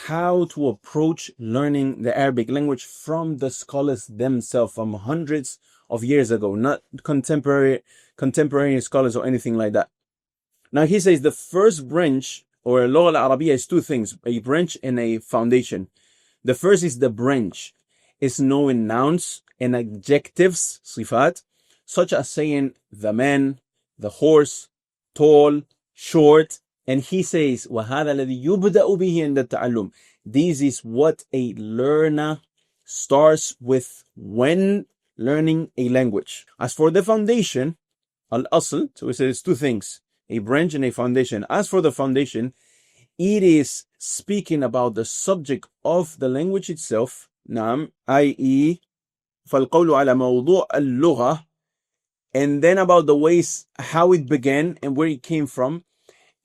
how to approach learning the Arabic language from the scholars themselves from hundreds of years ago, not contemporary scholars or anything like that. Now he says the first branch or Lugha al-Arabiya is two things, a branch and a foundation. The first is the branch. It's knowing nouns and adjectives, sifat, such as saying the man, the horse, tall, short. And he says, وَهَذَا الَّذِي يُبْدَأُ بِهِ عِنْدَ التَّعَلُّمِ. This is what a learner starts with when learning a language. As for the foundation, al-asl, so it says two things, a branch and a foundation. As for the foundation, it is speaking about the subject of the language itself, نعم, i.e. فَالْقَوْلُ عَلَى مَوْضُوعِ اللُّغَةِ, and then about the ways how it began and where it came from,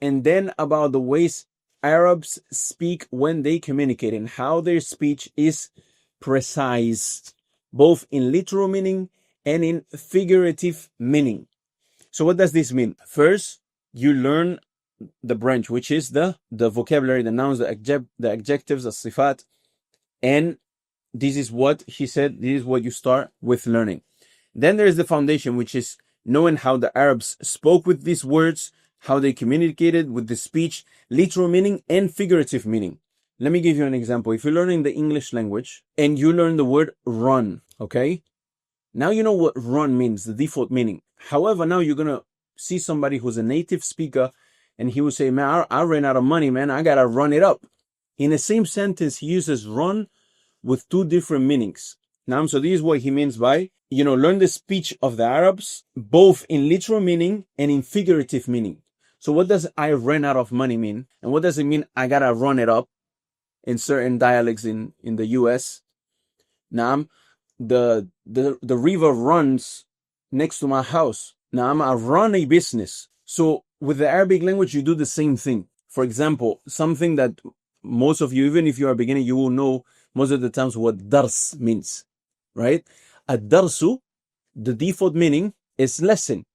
and then about the ways Arabs speak when they communicate and how their speech is precise, both in literal meaning and in figurative meaning. So what does this mean? First, you learn the branch, which is the vocabulary, the nouns, the adjectives, the sifat, and this is what he said, this is what you start with learning. Then there is the foundation, which is knowing how the Arabs spoke with these words, how they communicated with the speech, literal meaning and figurative meaning. Let me give you an example. If you're learning the English language and you learn the word run, okay? Now you know what run means, the default meaning. However, now you're going to see somebody who's a native speaker and he will say, man, I ran out of money, man. I got to run it up. In the same sentence, he uses run with two different meanings. Now, so this is what he means by, learn the speech of the Arabs, both in literal meaning and in figurative meaning. So what does I ran out of money mean? And what does it mean I got to run it up in certain dialects in the US? Now, the river runs next to my house. Now, I run a business. So with the Arabic language, you do the same thing. For example, something that most of you, even if you are beginning, you will know most of the times what dars means, right? Ad-darsu, the default meaning is lesson.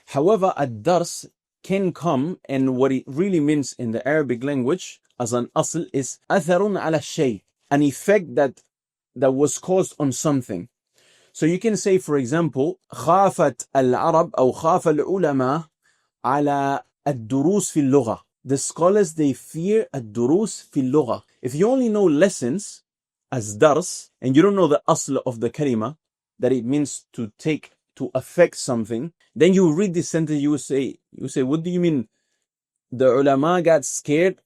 However, ad-dars can come, and what it really means in the Arabic language as an asl is atharun ala shay, an effect that was caused on something. So you can say, for example, خافت العرب أو خاف العلماء على الدروس في اللغة. The scholars, they fear الدروس في اللغة. If you only know lessons as dars, and you don't know the asl of the kalima, that it means to affect something, then you read this sentence, you say, what do you mean? The ulama got scared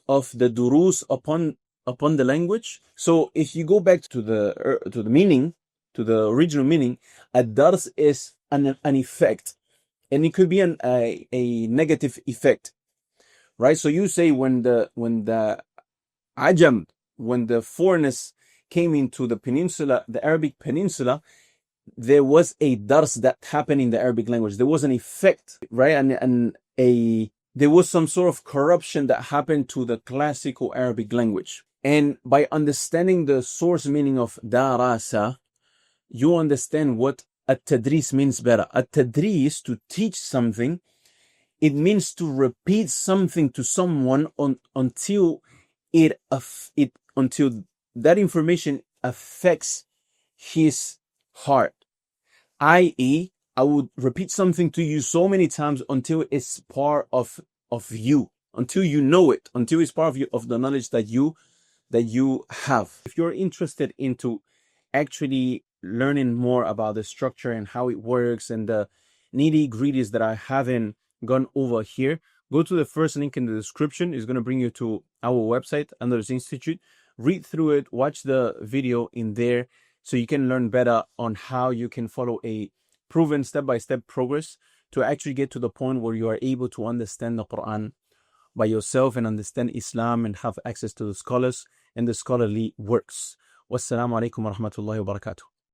of the durus upon the language? So if you go back to the meaning, to the original meaning, a dars is an effect, and it could be a negative effect, right? So you say when the ajam, when the foreigners came into the peninsula, the Arabic peninsula, there was a dars that happened in the Arabic language. There was an effect, right? And there was some sort of corruption that happened to the classical Arabic language. And by understanding the source meaning of darasa, you understand what at-tadris means better. At-tadris, to teach something, it means to repeat something to someone until that information affects his heart. I.e., I would repeat something to you so many times until it's part of you, until you know it, until it's part of you, of the knowledge that you have. If you're interested into actually learning more about the structure and how it works and the nitty-gritties that I haven't gone over here, go to the first link in the description. It's going to bring you to our website, Andalus Institute. Read through it, watch the video in there so you can learn better on how you can follow a proven step-by-step progress to actually get to the point where you are able to understand the Quran by yourself and understand Islam and have access to the scholars and the scholarly works. Wassalamu alaikum wa rahmatullahi wa barakatuh.